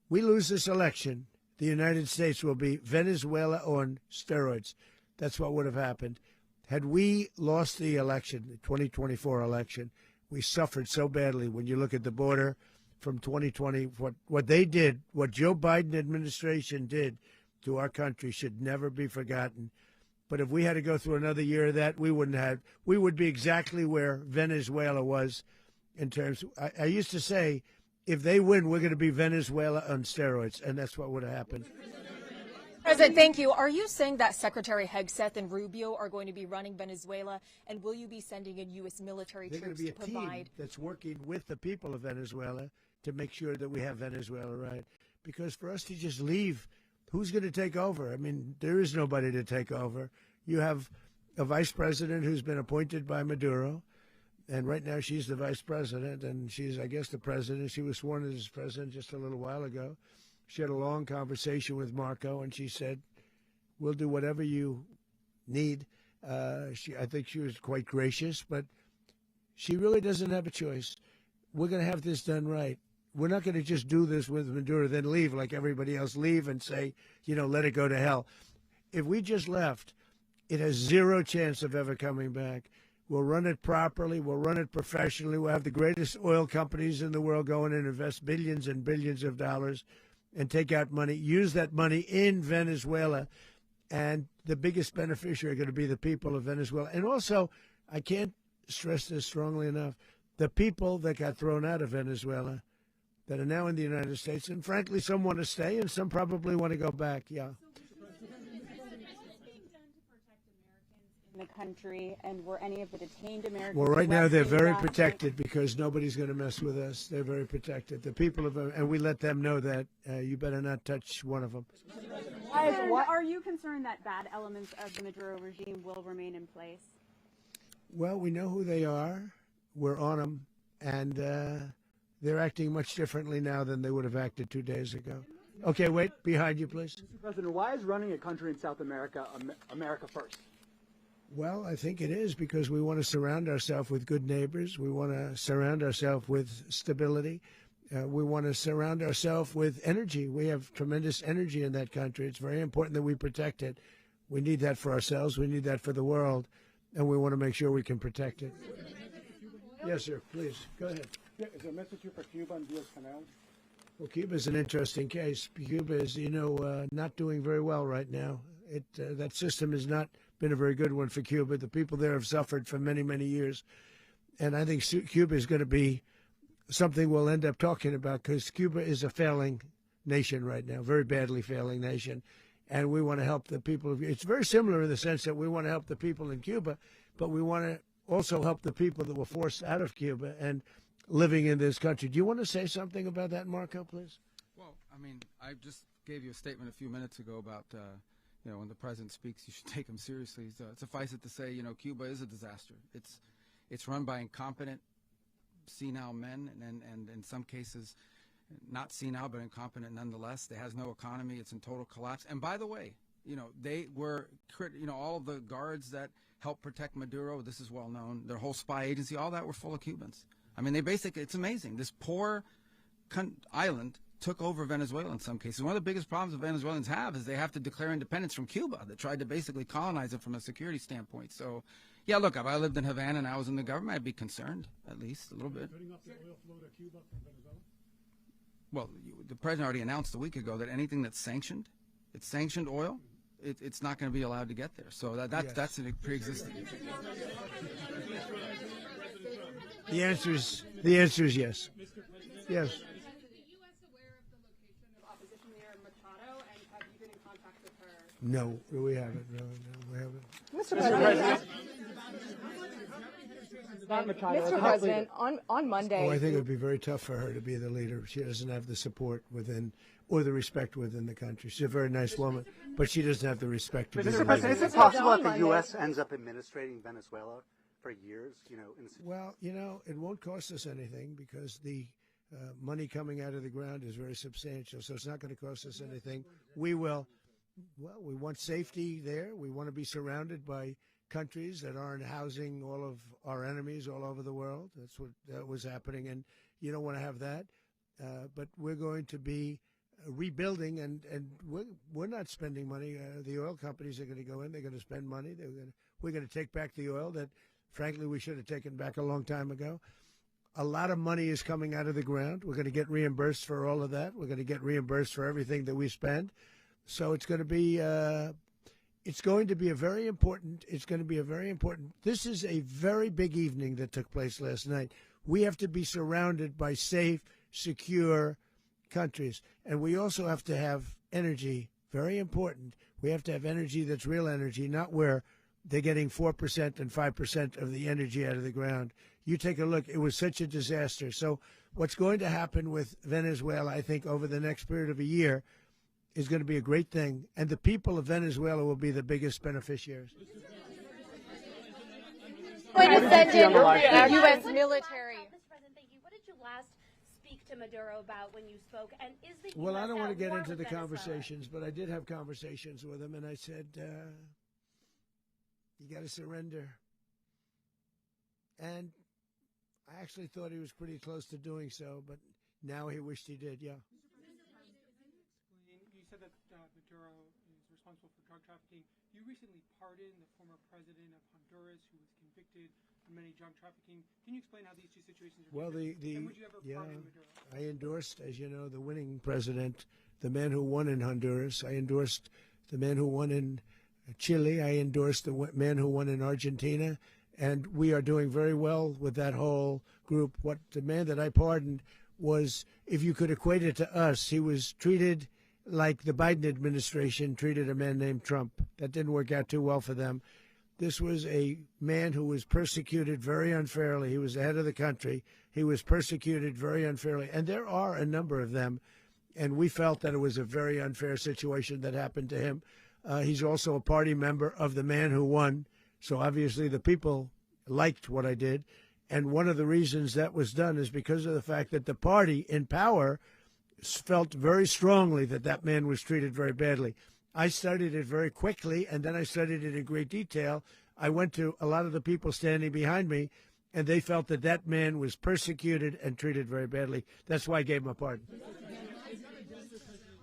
we lose this election, the United States will be Venezuela on steroids. That's what would have happened. Had we lost the election, the 2024 election, we suffered so badly when you look at the border from 2020. What they did, what Joe Biden administration did to our country should never be forgotten. But if we had to go through another year of that, we would be exactly where Venezuela was in terms. I used to say, if they win, we're going to be Venezuela on steroids, and that's what would have happened. President, thank you. Are you saying that Secretary Hegseth and Rubio are going to be running Venezuela, and will you be sending in U.S. military troops to provide? They're going to be a team that's working with the people of Venezuela to make sure that we have Venezuela right. Because for us to just leave, who's going to take over? I mean, there is nobody to take over. You have a vice president who's been appointed by Maduro. And right now she's the vice president, and she's, I guess, the president. She was sworn in as president just a little while ago. She had a long conversation with Marco, and she said, we'll do whatever you need. I think she was quite gracious, but she really doesn't have a choice. We're going to have this done right. We're not going to just do this with Maduro, then leave like everybody else, leave and say, let it go to hell. If we just left, it has zero chance of ever coming back. We'll run it properly. We'll run it professionally. We'll have the greatest oil companies in the world go in and invest billions and billions of dollars and take out money, use that money in Venezuela. And the biggest beneficiary are going to be the people of Venezuela. And also, I can't stress this strongly enough, the people that got thrown out of Venezuela that are now in the United States. And frankly, some want to stay and some probably want to go back. Yeah. In the country, and were any of the detained Americans? Well, right now they're very protected because nobody's going to mess with us. They're very protected. The people of, and we let them know that you better not touch one of them. And are you concerned that bad elements of the Maduro regime will remain in place? Well, we know who they are. We're on them, and they're acting much differently now than they would have acted 2 days ago. Okay, wait, behind you, please. Mr. President, why is running a country in South America America first? Well, I think it is because we want to surround ourselves with good neighbors. We want to surround ourselves with stability. We want to surround ourselves with energy. We have tremendous energy in that country. It's very important that we protect it. We need that for ourselves. We need that for the world. And we want to make sure we can protect it. Yes, sir. Please, go ahead. Yeah, is there a message here for Cuba and Diaz-Canel? Well, Cuba is an interesting case. Cuba is, not doing very well right now. That system has not been a very good one for Cuba. The people there have suffered for many, many years. And I think Cuba is going to be something we'll end up talking about because Cuba is a failing nation right now, very badly failing nation. And we want to help the people. It's very similar in the sense that we want to help the people in Cuba, but we want to also help the people that were forced out of Cuba and living in this country. Do you want to say something about that, Marco, please? Well, I mean, I just gave you a statement a few minutes ago about when the president speaks, you should take him seriously. So suffice it to say, Cuba is a disaster. It's run by incompetent, senile men, and in some cases, not senile but incompetent nonetheless. It has no economy. It's in total collapse. And by the way, they were, all of the guards that helped protect Maduro. This is well known. Their whole spy agency, all that were full of Cubans. I mean, it's amazing. This poor island took over Venezuela in some cases. One of the biggest problems the Venezuelans have is they have to declare independence from Cuba that tried to basically colonize it from a security standpoint. So, yeah, look, if I lived in Havana and I was in the government, I'd be concerned, at least a little bit. Cutting off the oil flow to Cuba from Venezuela? Well, the president already announced a week ago that anything that's sanctioned, it's sanctioned oil, it's not going to be allowed to get there. So that's a pre-existing. The answer is yes. Yes. No, we haven't. No, we haven't. Mr. President. Mr. President, on Monday. Oh, I think it would be very tough for her to be the leader. She doesn't have the support within or the respect within the country. She's a very nice woman, but she doesn't have the respect to be the leader. Mr. President, is it possible that the U.S. ends up administrating Venezuela for years? Well, it won't cost us anything because the money coming out of the ground is very substantial, so it's not going to cost us anything. We will. Well, we want safety there. We want to be surrounded by countries that aren't housing all of our enemies all over the world. That's what was happening, and you don't want to have that. But we're going to be rebuilding, and we're not spending money. The oil companies are going to go in. They're going to spend money. We're going to take back the oil that, frankly, we should have taken back a long time ago. A lot of money is coming out of the ground. We're going to get reimbursed for all of that. We're going to get reimbursed for everything that we spend. So it's going to be a very important. This is a very big evening that took place last night. We have to be surrounded by safe, secure countries, and we also have to have energy. Very important. We have to have energy that's real energy, not where they're getting 4% and 5% of the energy out of the ground. You take a look. It was such a disaster. So what's going to happen with Venezuela, I think, over the next period of a year, is going to be a great thing, and the people of Venezuela will be the biggest beneficiaries. Going to send in U.S. military. Mr. President, thank you. What did you last speak to Maduro about when you spoke? And is the Well, I don't want to get into the Venezuela? conversations, but I did have conversations with him, and I said, you got to surrender. And I actually thought he was pretty close to doing so, but now he wished he did, yeah. You said that Maduro is responsible for drug trafficking. You recently pardoned the former president of Honduras who was convicted of many drug trafficking. Can you explain how these two situations are different? And would you ever pardon Maduro? I endorsed, as you know, the winning president, the man who won in Honduras. I endorsed the man who won in Chile. I endorsed the man who won in Argentina. And we are doing very well with that whole group. What the man that I pardoned was, if you could equate it to us, he was treated like the Biden administration treated a man named Trump. That didn't work out too well for them. This was a man who was persecuted very unfairly. He was the head of the country. He was persecuted very unfairly. And there are a number of them. And we felt that it was a very unfair situation that happened to him. He's also a party member of the man who won. So obviously the people liked what I did. And one of the reasons that was done is because of the fact that the party in power felt very strongly that that man was treated very badly. I studied it very quickly, and then I studied it in great detail. I went to a lot of the people standing behind me, and they felt that that man was persecuted and treated very badly. That's why I gave him a pardon.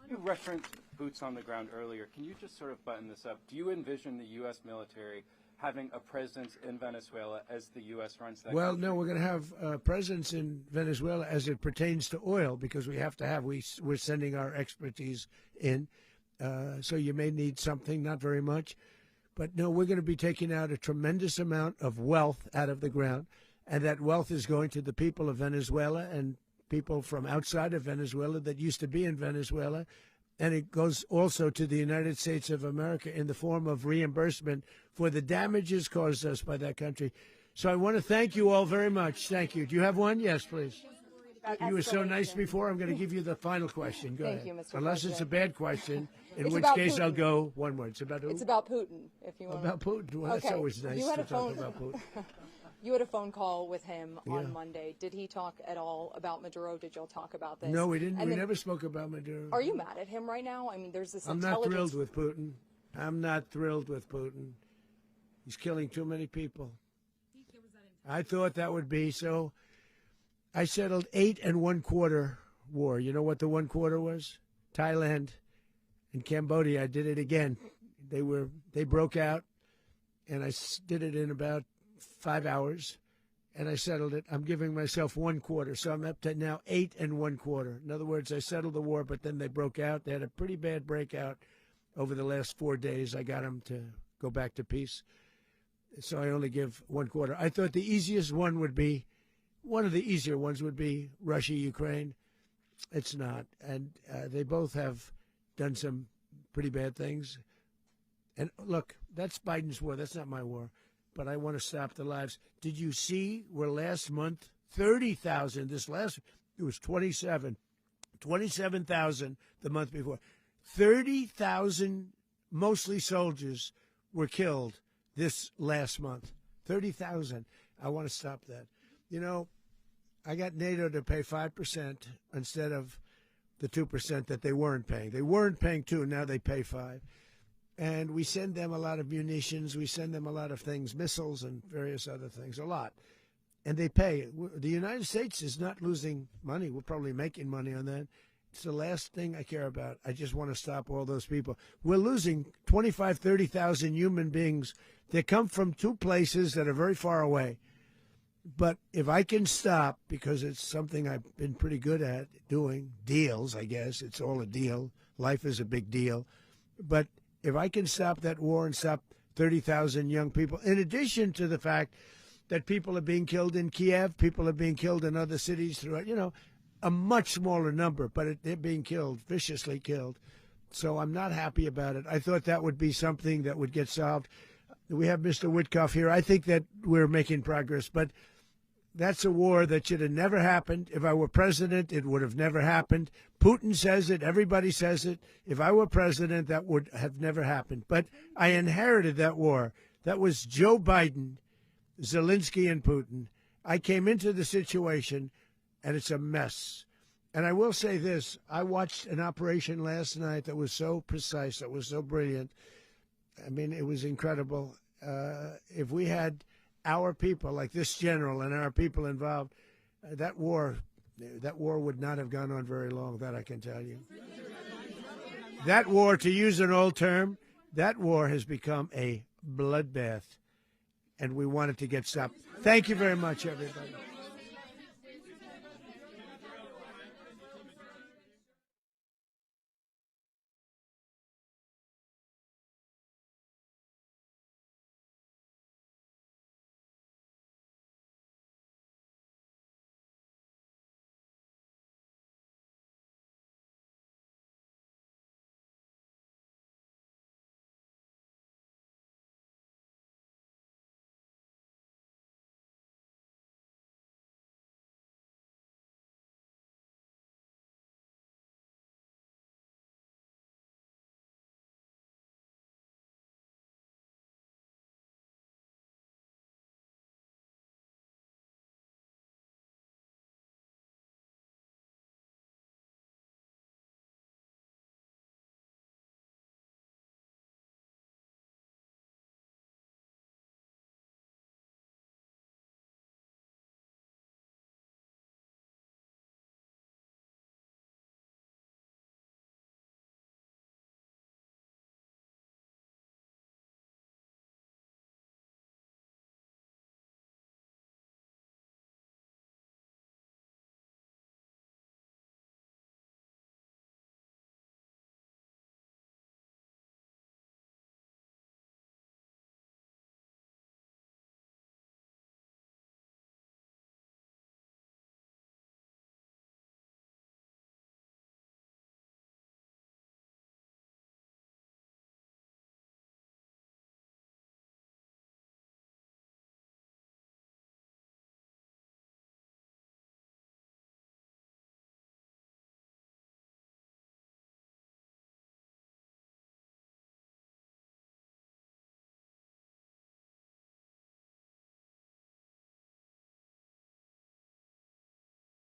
You referenced boots on the ground earlier. Can you just sort of button this up? Do you envision the U.S. military having a presence in Venezuela as the U.S. runs that country? No, we're going to have a presence in Venezuela as it pertains to oil, because we have to have, we're sending our expertise in. So you may need something, not very much. But no, we're going to be taking out a tremendous amount of wealth out of the ground, and that wealth is going to the people of Venezuela and people from outside of Venezuela that used to be in Venezuela. And it goes also to the United States of America in the form of reimbursement for the damages caused us by that country. So I want to thank you all very much. Thank you. Do you have one? Yes, please. You were so nice before. I'm going to give you the final question. Go ahead. Thank you, Mr. Unless President. it's a bad question, in It's which about case I'll Putin. go one word. It's about who? It's about Putin, if you want. About Putin. Well, that's Okay. always nice You had to a talk phone- about Putin. You had a phone call with him Yeah. on Monday. Did he talk at all about Maduro? Did y'all talk about this? No, we didn't. And We then- never spoke about Maduro. Are you mad at him right now? I mean, there's this I'm not intelligence. thrilled with Putin. I'm not thrilled with Putin. He's killing too many people. I thought that would be so. I settled 8 1/4 war. You know what the 1/4 was? Thailand and Cambodia. I did it again. They broke out, and I did it in about 5 hours, and I settled it. I'm giving myself 1/4, so I'm up to now 8 1/4. In other words, I settled the war, but then they broke out. They had a pretty bad breakout over the last 4 days. I got them to go back to peace, so I only give 1/4. I thought the easiest one would be, one of the easier ones would be Russia, Ukraine. It's not, and they both have done some pretty bad things. And look, that's Biden's war. That's not my war. But I want to stop the lives. Did you see where last month 30,000? It was 27,000 the month before. 30,000, mostly soldiers, were killed this last month. 30,000. I want to stop that. You know, I got NATO to pay 5% instead of the 2% that they weren't paying. They weren't paying 2, now they pay 5. And we send them a lot of munitions. We send them a lot of things, missiles and various other things, a lot. And they pay. The United States is not losing money. We're probably making money on that. It's the last thing I care about. I just want to stop all those people. We're losing 25, 30,000 human beings. They come from 2 places that are very far away. But if I can stop, because it's something I've been pretty good at doing, deals, I guess. It's all a deal. Life is a big deal. But if I can stop that war and stop 30,000 young people, in addition to the fact that people are being killed in Kiev, people are being killed in other cities throughout, a much smaller number, but they're being killed, viciously killed. So I'm not happy about it. I thought that would be something that would get solved. We have Mr. Witkoff here. I think that we're making progress, but that's a war that should have never happened. If I were president, it would have never happened. Putin says it. Everybody says it. If I were president, that would have never happened. But I inherited that war. That was Joe Biden, Zelensky, and Putin. I came into the situation, and it's a mess. And I will say this. I watched an operation last night that was so precise, that was so brilliant. I mean, it was incredible. If we had our people, like this general, and our people involved, that war would not have gone on very long, that I can tell you. That war, to use an old term, that war has become a bloodbath, and we want it to get stopped. Thank you very much, everybody.